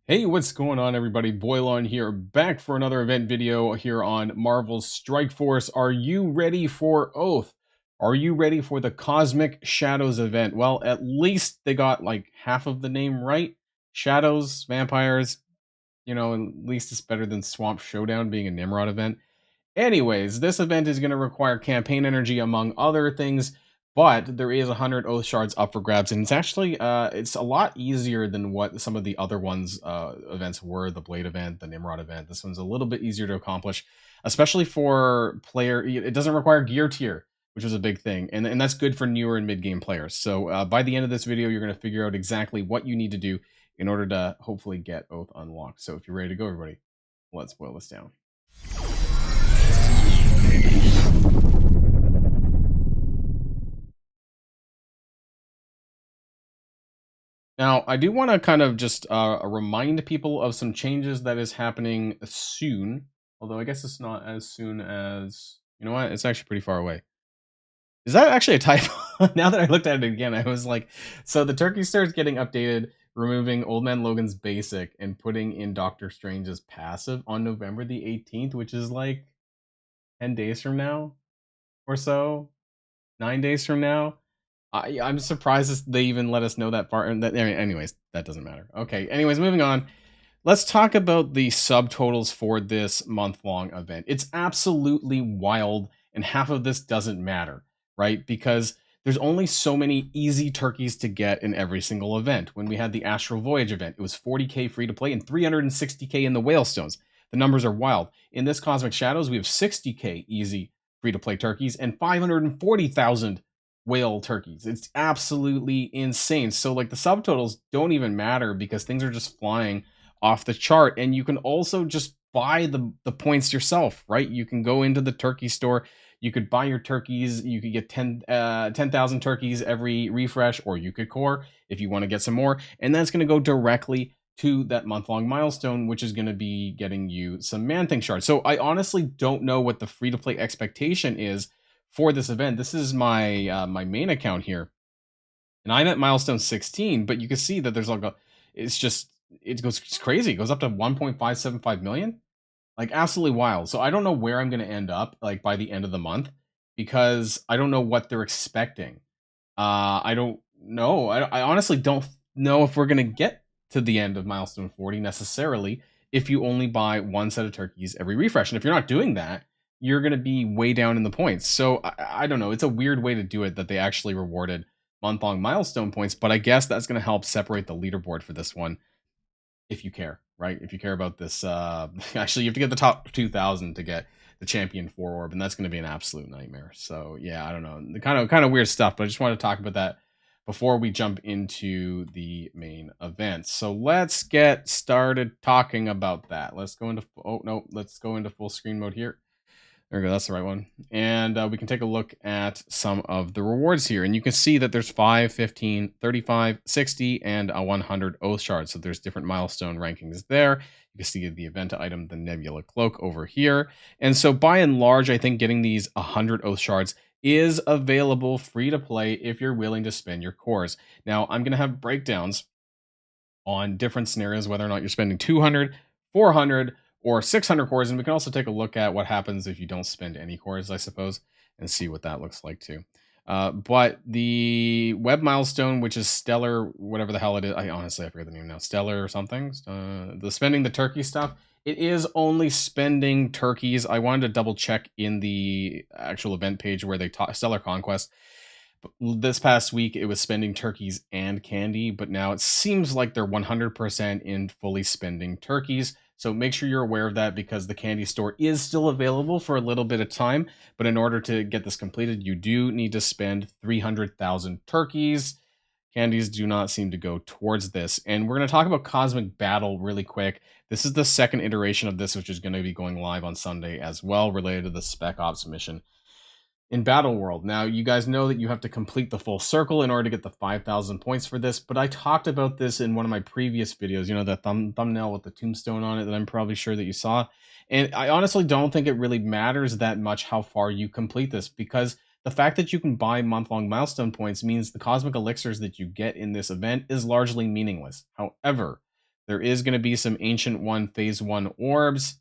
Hey, what's going on, everybody? Boilon here, back for another event video here on Marvel's Strike Force. Are you ready for Oath? Are you ready for the Cosmic Shadows event? Well, at least they got like half of the name right. Shadows, vampires, at least it's better than Swamp Showdown being a Nimrod event. Anyways, this event is going to require campaign energy among other things, but there is 100 Oath Shards up for grabs, and it's actually it's a lot easier than what some of the other ones events were. The Blade event, the Nimrod event. This one's a little bit easier to accomplish, especially for player. It doesn't require gear tier, which was a big thing, and that's good for newer and mid game players. So by the end of this video, you're going to figure out exactly what you need to do in order to hopefully get Oath unlocked. So if you're ready to go, everybody, let's boil this down. Now, I do want to kind of just remind people of some changes that is happening soon. Although I guess it's not as soon as, you know what? It's actually pretty far away. Is that actually a typo? Now that I looked at it again, I was like, so the Turkey Store is getting updated, removing Old Man Logan's basic and putting in Doctor Strange's passive on November the 18th, which is like 10 days from now or so, 9 days from now. I'm surprised they even let us know that far. And anyways, that doesn't matter. Okay. Anyways, moving on. Let's talk about the subtotals for this month-long event. It's absolutely wild, and half of this doesn't matter, right? Because there's only so many easy turkeys to get in every single event. When we had the Astral Voyage event, it was 40k free to play and 360k in the Whalestones. The numbers are wild. In this Cosmic Shadows, we have 60k easy free to play turkeys and 540,000 whale turkeys. It's absolutely insane. So like the subtotals don't even matter because things are just flying off the chart, and you can also just buy the points yourself, right? You can go into the turkey store, you could buy your turkeys, you could get 10,000 turkeys every refresh, or you could core if you want to get some more, and that's going to go directly to that month-long milestone, which is going to be getting you some Man-Thing shards. So I honestly don't know what the free-to-play expectation is for this event. This is my my main account here, and I'm at milestone 16, but you can see that there's like it's crazy. It goes up to 1.575 million. Like absolutely wild. So I don't know where I'm going to end up like by the end of the month because I don't know what they're expecting. I don't know. I honestly don't know if we're going to get to the end of milestone 40 necessarily if you only buy one set of turkeys every refresh. And if you're not doing that, you're going to be way down in the points. So I don't know. It's a weird way to do it that they actually rewarded month-long milestone points, but I guess that's going to help separate the leaderboard for this one if you care, right? If you care about this, actually, you have to get the top 2,000 to get the champion 4 orb, and that's going to be an absolute nightmare. So yeah, I don't know, the kind of weird stuff. But I just want to talk about that before we jump into the main event. So let's get started talking about that. Let's go into let's go into full screen mode here. There we go. That's the right one. And we can take a look at some of the rewards here. And you can see that there's 5, 15, 35, 60, and a 100 Oath Shards. So there's different milestone rankings there. You can see the event item, the Nebula Cloak over here. And so by and large, I think getting these 100 Oath Shards is available free to play if you're willing to spend your cores. Now, I'm going to have breakdowns on different scenarios, whether or not you're spending 200, 400, or 600 cores, and we can also take a look at what happens if you don't spend any cores, I suppose, and see what that looks like too. But the web milestone, which is Stellar, whatever the hell it is, I forget the name now, Stellar or something, the spending the turkey stuff, it is only spending turkeys. I wanted to double check in the actual event page where they taught Stellar Conquest. This past week, it was spending turkeys and candy, but now it seems like they're 100% in fully spending turkeys. So make sure you're aware of that because the candy store is still available for a little bit of time. But in order to get this completed, you do need to spend 300,000 turkeys. Candies do not seem to go towards this. And we're going to talk about Cosmic Battle really quick. This is the second iteration of this, which is going to be going live on Sunday as well, related to the Spec Ops mission in Battle World. Now, you guys know that you have to complete the full circle in order to get the 5,000 points for this, but I talked about this in one of my previous videos, you know, the thumbnail with the tombstone on it that I'm probably sure that you saw. And I honestly don't think it really matters that much how far you complete this, because the fact that you can buy month-long milestone points means the cosmic elixirs that you get in this event is largely meaningless. However, There is going to be some Ancient One Phase 1 orbs.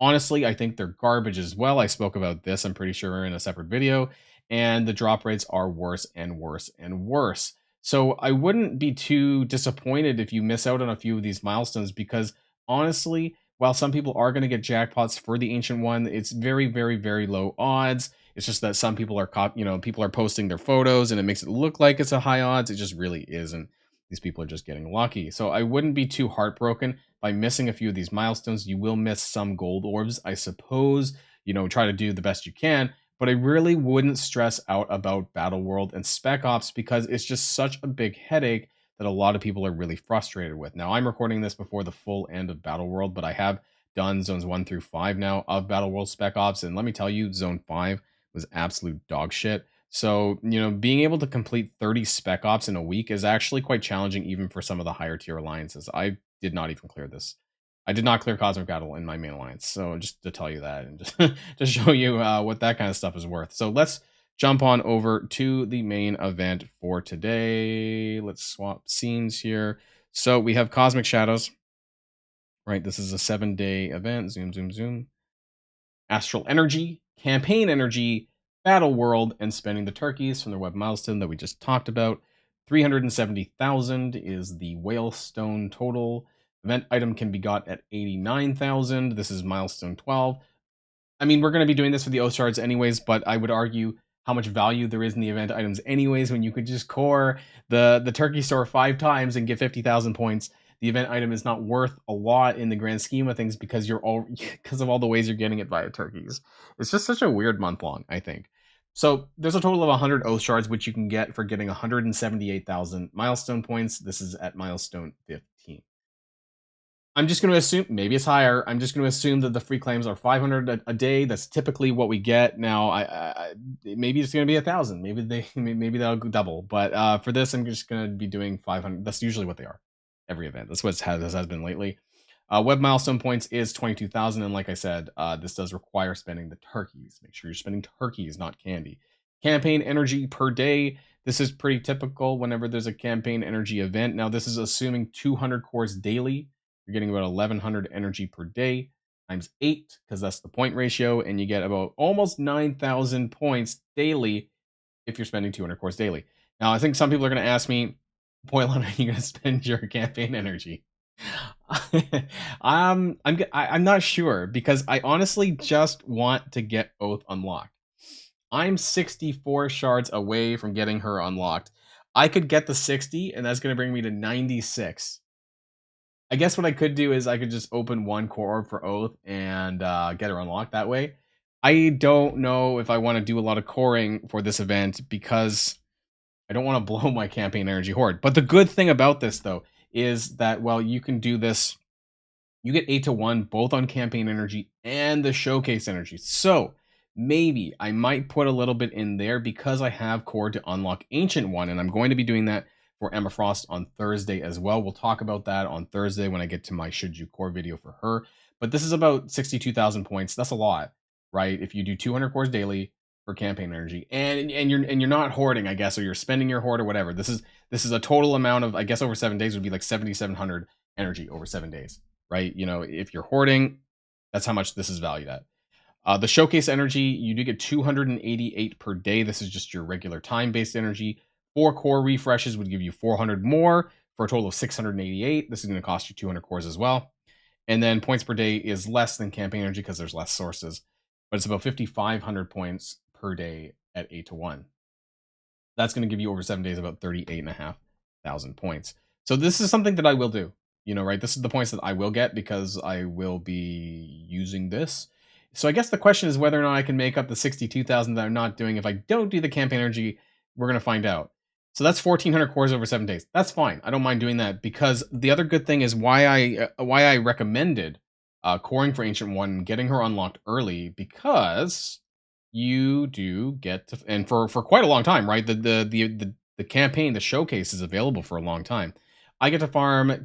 Honestly, I think they're garbage as well. I spoke about this, I'm pretty sure, in a separate video. And the drop rates are worse and worse and worse. So I wouldn't be too disappointed if you miss out on a few of these milestones because honestly, while some people are going to get jackpots for the Ancient One, it's very, very, very low odds. It's just that some people are people are posting their photos and it makes it look like it's a high odds. It just really isn't. These people are just getting lucky. So I wouldn't be too heartbroken by missing a few of these milestones. You will miss some gold orbs, I suppose. Try to do the best you can. But I really wouldn't stress out about Battle World and Spec Ops because it's just such a big headache that a lot of people are really frustrated with. Now, I'm recording this before the full end of Battle World, but I have done zones 1 through 5 now of Battle World Spec Ops. And let me tell you, zone 5 was absolute dog shit. So, being able to complete 30 spec ops in a week is actually quite challenging, even for some of the higher tier alliances. I did not even clear this. I did not clear Cosmic Battle in my main alliance. So, just to tell you that and just to show you what that kind of stuff is worth. So, let's jump on over to the main event for today. Let's swap scenes here. So, we have Cosmic Shadows, right? This is a 7-day event. Zoom, zoom, zoom. Astral Energy, Campaign Energy, Battle World, and spending the turkeys from their web milestone that we just talked about. 370,000 is the Whalestone total. Event item can be got at 89,000. This is milestone 12. I mean, we're going to be doing this for the Shards anyways, but I would argue how much value there is in the event items anyways when you could just core the turkey store 5 times and get 50,000 points. The event item is not worth a lot in the grand scheme of things because because of all the ways you're getting it via turkeys. It's just such a weird month long, I think. So there's a total of 100 Oath Shards, which you can get for getting 178,000 milestone points. This is at milestone 15. I'm just going to assume, maybe it's higher. I'm just going to assume that the free claims are 500 a day. That's typically what we get. Now, maybe it's going to be 1,000. Maybe that'll double. But for this, I'm just going to be doing 500. That's usually what they are. Every event. That's what has been lately. Web milestone points is 22,000, and like I said, this does require spending the turkeys. Make sure you're spending turkeys, not candy. Campaign energy per day. This is pretty typical whenever there's a campaign energy event. Now, this is assuming 200 cores daily. You're getting about 1,100 energy per day times 8, because that's the point ratio, and you get about almost 9,000 points daily if you're spending 200 cores daily. Now, I think some people are going to ask me, Boilon, are you going to spend your campaign energy? I'm not sure because I honestly just want to get Oath unlocked. I'm 64 shards away from getting her unlocked. I could get the 60, and that's going to bring me to 96. I guess what I could do is I could just open 1 core orb for Oath and get her unlocked that way. I don't know if I want to do a lot of coring for this event because I don't want to blow my campaign energy hoard. But the good thing about this, though, is that, well, you can do this. You get 8-1 both on campaign energy and the showcase energy. So maybe I might put a little bit in there because I have core to unlock Ancient One, and I'm going to be doing that for Emma Frost on Thursday as well. We'll talk about that on Thursday when I get to my Should You Core video for her. But this is about 62,000 points. That's a lot, right? If you do 200 cores daily for campaign energy, and you're not hoarding, I guess, or you're spending your hoard or whatever. This is a total amount of, I guess, over 7 days would be like 7,700 energy over 7 days, right? If you're hoarding, that's how much this is valued at. The showcase energy, you do get 288 per day. This is just your regular time-based energy. 4 core refreshes would give you 400 more for a total of 688. This is going to cost you 200 cores as well. And then points per day is less than campaign energy because there's less sources, but it's about 5,500 points per day at 8-1. That's going to give you over 7 days about 38,500 points. So this is something that I will do, right? This is the points that I will get because I will be using this. So I guess the question is whether or not I can make up the 62,000 that I'm not doing. If I don't do the campaign energy, we're going to find out. So that's 1,400 cores over 7 days. That's fine. I don't mind doing that because the other good thing is why I recommended coring for Ancient One, getting her unlocked early, because you do get to, and for quite a long time, right? The campaign, the showcase is available for a long time. I get to farm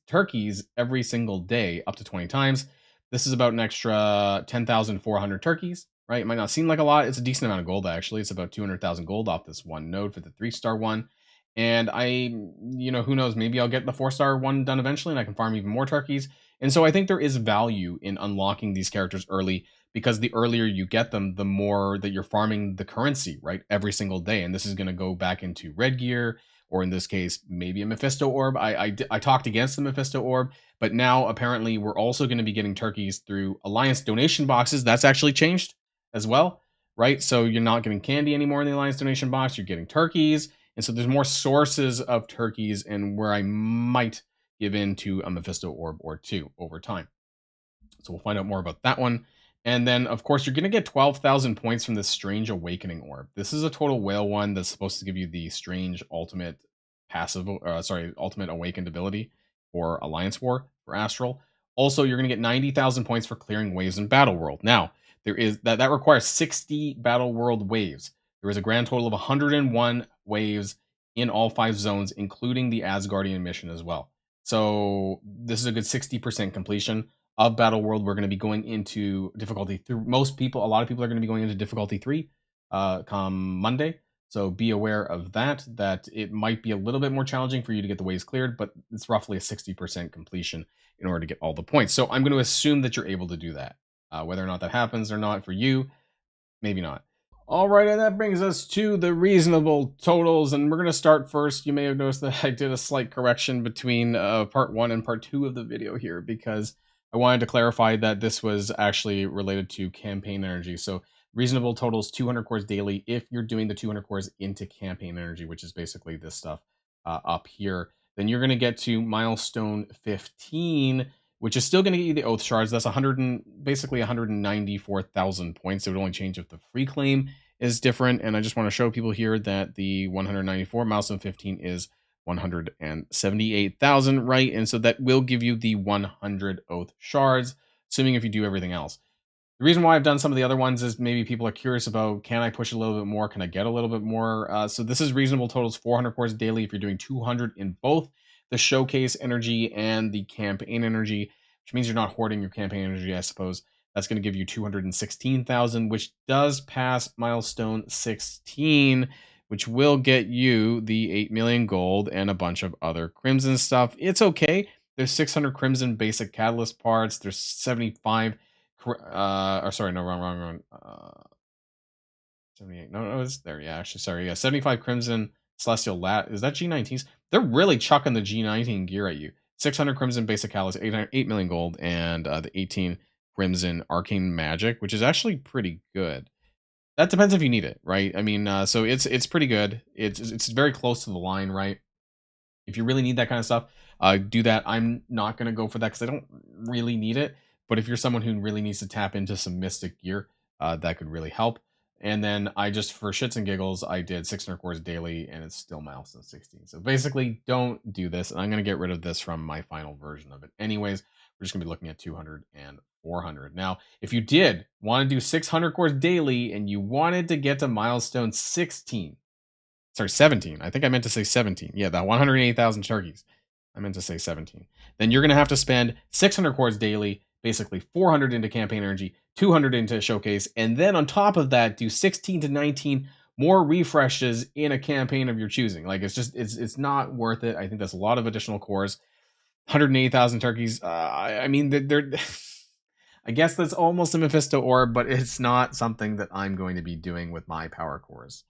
turkeys every single day up to 20 times. This is about an extra 10,400 turkeys, right? It might not seem like a lot. It's a decent amount of gold, actually. It's about 200,000 gold off this one node for the 3-star one. And who knows, maybe I'll get the 4-star one done eventually and I can farm even more turkeys. And so I think there is value in unlocking these characters early, because the earlier you get them, the more that you're farming the currency, right? Every single day. And this is going to go back into red gear, or in this case, maybe a Mephisto orb. I talked against the Mephisto orb, but now apparently we're also going to be getting turkeys through Alliance donation boxes. That's actually changed as well, right? So you're not getting candy anymore in the Alliance donation box. You're getting turkeys. And so there's more sources of turkeys, and where I might give in to a Mephisto orb or two over time. So we'll find out more about that one. And then, of course, you're going to get 12,000 points from this Strange Awakening Orb. This is a total whale one that's supposed to give you the Strange Ultimate Ultimate Awakened ability for Alliance War for Astral. Also, you're going to get 90,000 points for clearing waves in Battle World. Now, there is that requires 60 Battle World waves. There is a grand total of 101 waves in all 5 zones, including the Asgardian mission as well. So this is a good 60% completion of Battle World. We're going to be going into difficulty 3. A lot of people are going to be going into difficulty 3 come Monday. So be aware of that it might be a little bit more challenging for you to get the waves cleared, but it's roughly a 60% completion in order to get all the points. So I'm going to assume that you're able to do that. Whether or not that happens or not for you, maybe not. All right, and that brings us to the reasonable totals, and we're going to start first. You may have noticed that I did a slight correction between part 1 and part 2 of the video here, because I wanted to clarify that this was actually related to campaign energy. So reasonable totals 200 cores daily if you're doing the 200 cores into campaign energy, which is basically this stuff up here. Then you're going to get to milestone 15, which is still going to get you the Oath Shards. That's basically 194,000 points. It would only change if the free claim is different. And I just want to show people here that the 194 milestone 15 is 178,000, right? And so that will give you the 100 Oath Shards, assuming if you do everything else. The reason why I've done some of the other ones is maybe people are curious about, can I push a little bit more? Can I get a little bit more? So this is reasonable totals, 400 cores daily if you're doing 200 in both the showcase energy and the campaign energy, which means you're not hoarding your campaign energy, I suppose. That's going to give you 216,000, which does pass milestone 16, which will get you the 8 million gold and a bunch of other crimson stuff. It's okay. There's 600 crimson basic catalyst parts. There's 75 wrong. 78. No, it's there. Yeah, actually, sorry. Yeah, 75 Crimson Celestial Lat. Is that G19s? They're really chucking the G19 gear at you. 600 Crimson Basic Catalyst, 8 million gold, and the 18 Crimson Arcane Magic, which is actually pretty good. That depends if you need it, right? I mean, so it's pretty good. It's very close to the line, right? If you really need that kind of stuff, do that. I'm not going to go for that because I don't really need it. But if you're someone who really needs to tap into some Mystic gear, that could really help. And then I just, for shits and giggles, I did 600 cores daily, and it's still milestone 16. So basically, don't do this. And I'm going to get rid of this from my final version of it. Anyways, we're just going to be looking at 200 and 400. Now, if you did want to do 600 cores daily and you wanted to get to milestone 16, sorry, 17. I think I meant to say 17. Yeah, that 180,000 turkeys. I meant to say 17. Then you're going to have to spend 600 cores daily, basically 400 into campaign energy, 200 into showcase, and then on top of that, do 16 to 19 more refreshes in a campaign of your choosing. Like, it's not worth it. I think that's a lot of additional cores. 180,000 turkeys. I mean, they're I guess that's almost a Mephisto orb, but it's not something that I'm going to be doing with my power cores.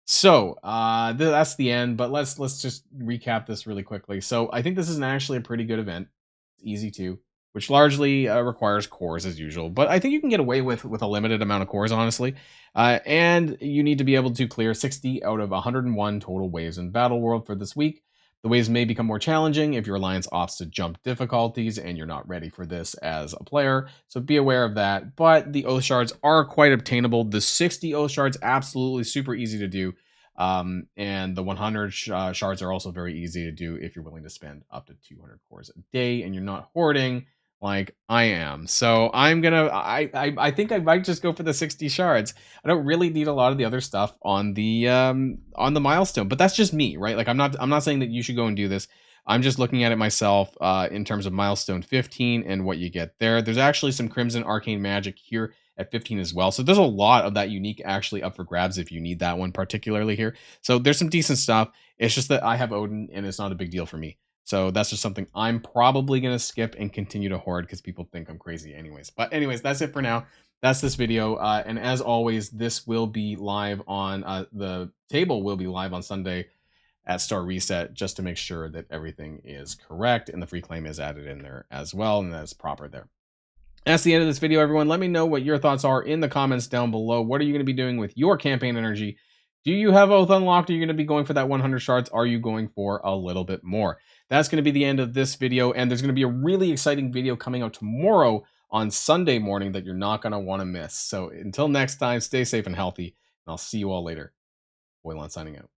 So that's the end, but let's just recap this really quickly. So I think this is actually a pretty good event. It's easy to, which largely requires cores as usual, but I think you can get away with a limited amount of cores, honestly. And you need to be able to clear 60 out of 101 total waves in Battle World for this week. The waves may become more challenging if your alliance opts to jump difficulties and you're not ready for this as a player, so be aware of that. But the Oath Shards are quite obtainable. The 60 Oath Shards, absolutely super easy to do. And the 100 shards are also very easy to do if you're willing to spend up to 200 cores a day and you're not hoarding like I am. So I think I might just go for the 60 shards. I don't really need a lot of the other stuff on the milestone, but that's just me, right? Like I'm not saying that you should go and do this. I'm just looking at it myself in terms of milestone 15 and what you get there. There's actually some Crimson Arcane Magic here at 15 as well. So there's a lot of that unique actually up for grabs if you need that one particularly here. So there's some decent stuff. It's just that I have Odin and it's not a big deal for me. So that's just something I'm probably going to skip and continue to hoard because people think I'm crazy anyways. But anyways, that's it for now. That's this video. And as always, this will be live on the table will be live on Sunday at Star Reset just to make sure that everything is correct and the free claim is added in there as well and that's proper there. That's the end of this video, everyone. Let me know what your thoughts are in the comments down below. What are you going to be doing with your campaign energy? Do you have Oath unlocked? Are you going to be going for that 100 shards? Are you going for a little bit more? That's going to be the end of this video, and there's going to be a really exciting video coming out tomorrow on Sunday morning that you're not going to want to miss. So until next time, stay safe and healthy, and I'll see you all later. Boilon signing out.